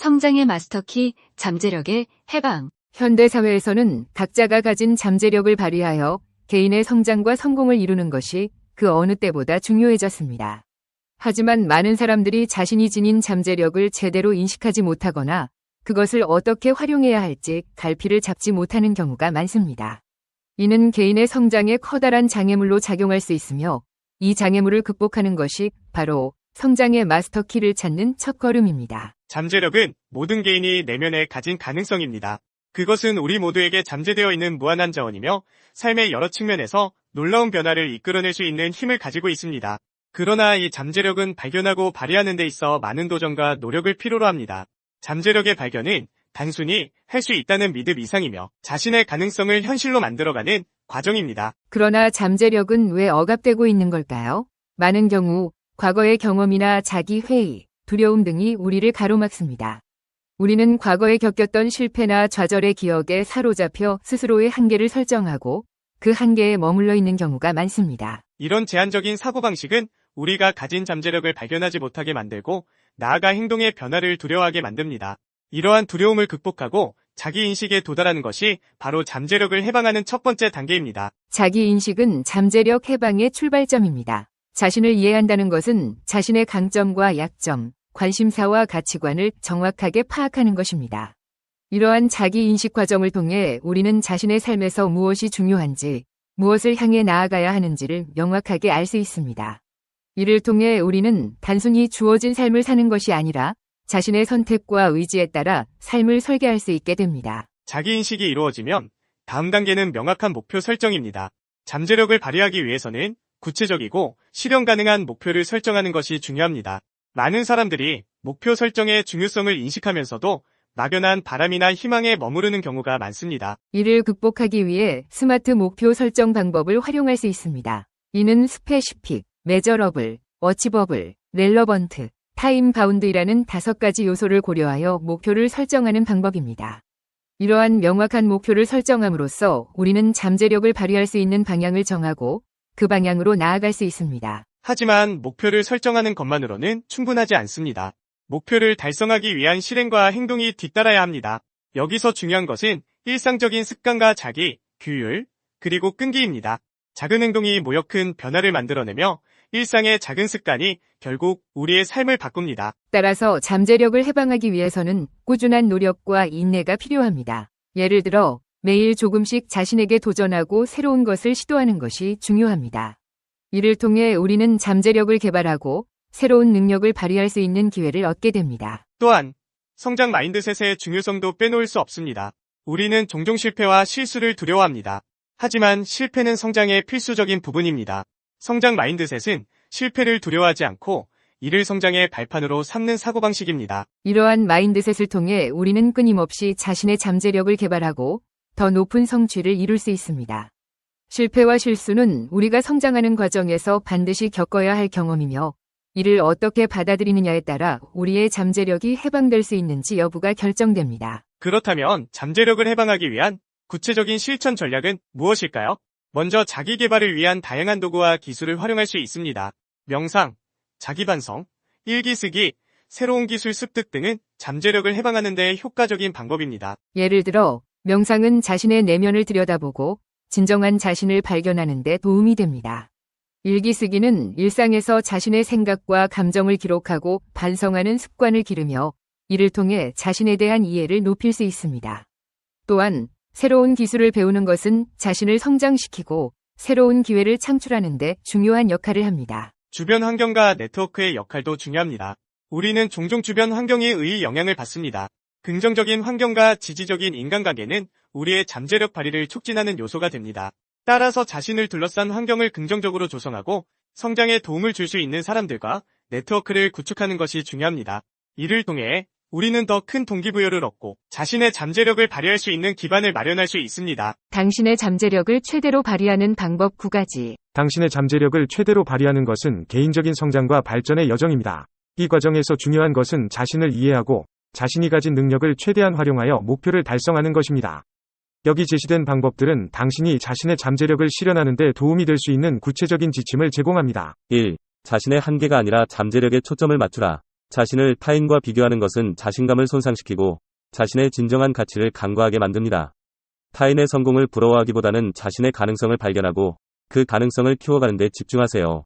성장의 마스터키, 잠재력의 해방. 현대사회에서는 각자가 가진 잠재력을 발휘하여 개인의 성장과 성공을 이루는 것이 그 어느 때보다 중요해졌습니다. 하지만 많은 사람들이 자신이 지닌 잠재력을 제대로 인식하지 못하거나 그것을 어떻게 활용해야 할지 갈피를 잡지 못하는 경우가 많습니다. 이는 개인의 성장에 커다란 장애물로 작용할 수 있으며 이 장애물을 극복하는 것이 바로 성장의 마스터키를 찾는 첫걸음입니다. 잠재력은 모든 개인이 내면에 가진 가능성입니다. 그것은 우리 모두에게 잠재되어 있는 무한한 자원이며 삶의 여러 측면에서 놀라운 변화를 이끌어낼 수 있는 힘을 가지고 있습니다. 그러나 이 잠재력은 발견하고 발휘하는 데 있어 많은 도전과 노력을 필요로 합니다. 잠재력의 발견은 단순히 할 수 있다는 믿음 이상이며 자신의 가능성을 현실로 만들어가는 과정입니다. 그러나 잠재력은 왜 억압되고 있는 걸까요? 많은 경우 과거의 경험이나 자기 회의, 두려움 등이 우리를 가로막습니다. 우리는 과거에 겪었던 실패나 좌절의 기억에 사로잡혀 스스로의 한계를 설정하고 그 한계에 머물러 있는 경우가 많습니다. 이런 제한적인 사고방식은 우리가 가진 잠재력을 발견하지 못하게 만들고 나아가 행동의 변화를 두려워하게 만듭니다. 이러한 두려움을 극복하고 자기인식에 도달하는 것이 바로 잠재력을 해방하는 첫 번째 단계입니다. 자기인식은 잠재력 해방의 출발점입니다. 자신을 이해한다는 것은 자신의 강점과 약점, 관심사와 가치관을 정확하게 파악하는 것입니다. 이러한 자기인식 과정을 통해 우리는 자신의 삶에서 무엇이 중요한지, 무엇을 향해 나아가야 하는지를 명확하게 알 수 있습니다. 이를 통해 우리는 단순히 주어진 삶을 사는 것이 아니라 자신의 선택과 의지에 따라 삶을 설계할 수 있게 됩니다. 자기인식이 이루어지면 다음 단계는 명확한 목표 설정입니다. 잠재력을 발휘하기 위해서는 구체적이고 실현 가능한 목표를 설정하는 것이 중요합니다. 많은 사람들이 목표 설정의 중요성을 인식하면서도 막연한 바람이나 희망에 머무르는 경우가 많습니다. 이를 극복하기 위해 스마트 목표 설정 방법을 활용할 수 있습니다. 이는 스페시픽, 메저러블, 어치버블, 렐러번트, 타임 바운드이라는 5가지 요소를 고려하여 목표를 설정하는 방법입니다. 이러한 명확한 목표를 설정함으로써 우리는 잠재력을 발휘할 수 있는 방향을 정하고 그 방향으로 나아갈 수 있습니다. 하지만 목표를 설정하는 것만으로는 충분하지 않습니다. 목표를 달성하기 위한 실행과 행동이 뒤따라야 합니다. 여기서 중요한 것은 일상적인 습관과 자기, 규율, 그리고 끈기입니다. 작은 행동이 모여 큰 변화를 만들어내며 일상의 작은 습관이 결국 우리의 삶을 바꿉니다. 따라서 잠재력을 해방하기 위해서는 꾸준한 노력과 인내가 필요합니다. 예를 들어 매일 조금씩 자신에게 도전하고 새로운 것을 시도하는 것이 중요합니다. 이를 통해 우리는 잠재력을 개발하고 새로운 능력을 발휘할 수 있는 기회를 얻게 됩니다. 또한 성장 마인드셋의 중요성도 빼놓을 수 없습니다. 우리는 종종 실패와 실수를 두려워합니다. 하지만 실패는 성장의 필수적인 부분입니다. 성장 마인드셋은 실패를 두려워하지 않고 이를 성장의 발판으로 삼는 사고방식입니다. 이러한 마인드셋을 통해 우리는 끊임없이 자신의 잠재력을 개발하고 더 높은 성취를 이룰 수 있습니다. 실패와 실수는 우리가 성장하는 과정에서 반드시 겪어야 할 경험이며 이를 어떻게 받아들이느냐에 따라 우리의 잠재력이 해방될 수 있는지 여부가 결정됩니다. 그렇다면 잠재력을 해방하기 위한 구체적인 실천 전략은 무엇일까요? 먼저 자기 개발을 위한 다양한 도구와 기술을 활용할 수 있습니다. 명상, 자기반성, 일기 쓰기, 새로운 기술 습득 등은 잠재력을 해방하는 데 효과적인 방법입니다. 예를 들어 명상은 자신의 내면을 들여다보고 진정한 자신을 발견하는 데 도움이 됩니다. 일기 쓰기는 일상에서 자신의 생각과 감정을 기록하고 반성하는 습관을 기르며 이를 통해 자신에 대한 이해를 높일 수 있습니다. 또한 새로운 기술을 배우는 것은 자신을 성장시키고 새로운 기회를 창출하는 데 중요한 역할을 합니다. 주변 환경과 네트워크의 역할도 중요합니다. 우리는 종종 주변 환경에 의해 영향을 받습니다. 긍정적인 환경과 지지적인 인간관계는 우리의 잠재력 발휘를 촉진하는 요소가 됩니다. 따라서 자신을 둘러싼 환경을 긍정적으로 조성하고 성장에 도움을 줄 수 있는 사람들과 네트워크를 구축하는 것이 중요합니다. 이를 통해 우리는 더 큰 동기부여를 얻고 자신의 잠재력을 발휘할 수 있는 기반을 마련할 수 있습니다. 당신의 잠재력을 최대로 발휘하는 방법 9가지. 당신의 잠재력을 최대로 발휘하는 것은 개인적인 성장과 발전의 여정입니다. 이 과정에서 중요한 것은 자신을 이해하고 자신이 가진 능력을 최대한 활용하여 목표를 달성하는 것입니다. 여기 제시된 방법들은 당신이 자신의 잠재력을 실현하는 데 도움이 될 수 있는 구체적인 지침을 제공합니다. 1. 자신의 한계가 아니라 잠재력에 초점을 맞추라. 자신을 타인과 비교하는 것은 자신감을 손상시키고 자신의 진정한 가치를 간과하게 만듭니다. 타인의 성공을 부러워하기보다는 자신의 가능성을 발견하고 그 가능성을 키워가는 데 집중하세요.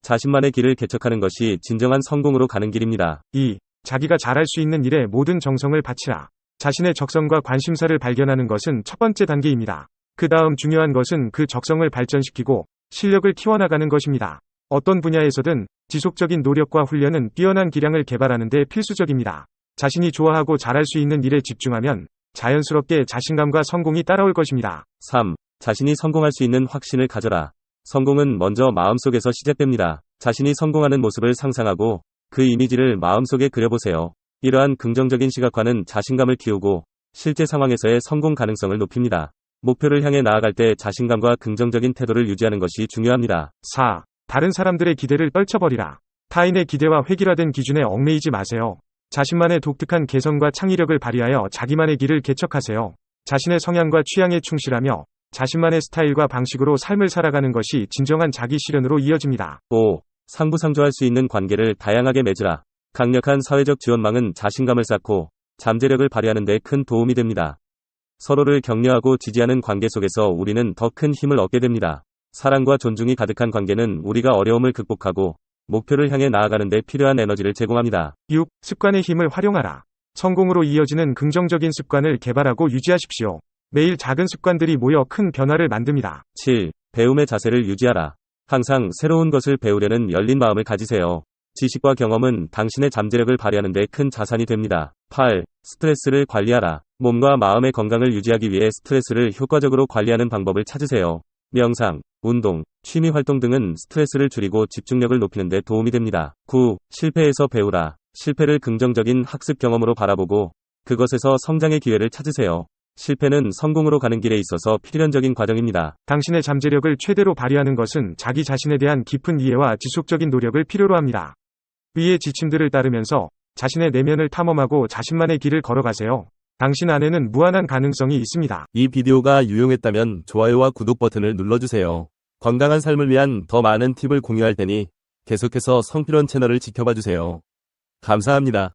자신만의 길을 개척하는 것이 진정한 성공으로 가는 길입니다. 2. 자기가 잘할 수 있는 일에 모든 정성을 바치라. 자신의 적성과 관심사를 발견하는 것은 첫 번째 단계입니다. 그 다음 중요한 것은 그 적성을 발전시키고 실력을 키워나가는 것입니다. 어떤 분야에서든 지속적인 노력과 훈련은 뛰어난 기량을 개발하는 데 필수적입니다. 자신이 좋아하고 잘할 수 있는 일에 집중하면 자연스럽게 자신감과 성공이 따라올 것입니다. 3. 자신이 성공할 수 있는 확신을 가져라. 성공은 먼저 마음속에서 시작됩니다. 자신이 성공하는 모습을 상상하고 그 이미지를 마음속에 그려보세요. 이러한 긍정적인 시각화는 자신감을 키우고 실제 상황에서의 성공 가능성을 높입니다. 목표를 향해 나아갈 때 자신감과 긍정적인 태도를 유지하는 것이 중요합니다. 4. 다른 사람들의 기대를 떨쳐버리라. 타인의 기대와 획일화된 기준에 얽매이지 마세요. 자신만의 독특한 개성과 창의력을 발휘하여 자기만의 길을 개척하세요. 자신의 성향과 취향에 충실하며 자신만의 스타일과 방식으로 삶을 살아가는 것이 진정한 자기 실현으로 이어집니다. 5. 상부상조할 수 있는 관계를 다양하게 맺으라. 강력한 사회적 지원망은 자신감을 쌓고 잠재력을 발휘하는 데 큰 도움이 됩니다. 서로를 격려하고 지지하는 관계 속에서 우리는 더 큰 힘을 얻게 됩니다. 사랑과 존중이 가득한 관계는 우리가 어려움을 극복하고 목표를 향해 나아가는 데 필요한 에너지를 제공합니다. 6. 습관의 힘을 활용하라. 성공으로 이어지는 긍정적인 습관을 개발하고 유지하십시오. 매일 작은 습관들이 모여 큰 변화를 만듭니다. 7. 배움의 자세를 유지하라. 항상 새로운 것을 배우려는 열린 마음을 가지세요. 지식과 경험은 당신의 잠재력을 발휘하는 데 큰 자산이 됩니다. 8. 스트레스를 관리하라. 몸과 마음의 건강을 유지하기 위해 스트레스를 효과적으로 관리하는 방법을 찾으세요. 명상, 운동, 취미 활동 등은 스트레스를 줄이고 집중력을 높이는 데 도움이 됩니다. 9. 실패에서 배우라. 실패를 긍정적인 학습 경험으로 바라보고 그것에서 성장의 기회를 찾으세요. 실패는 성공으로 가는 길에 있어서 필연적인 과정입니다. 당신의 잠재력을 최대로 발휘하는 것은 자기 자신에 대한 깊은 이해와 지속적인 노력을 필요로 합니다. 위의 지침들을 따르면서 자신의 내면을 탐험하고 자신만의 길을 걸어가세요. 당신 안에는 무한한 가능성이 있습니다. 이 비디오가 유용했다면 좋아요와 구독 버튼을 눌러주세요. 건강한 삶을 위한 더 많은 팁을 공유할 테니 계속해서 성필원 채널을 지켜봐 주세요. 감사합니다.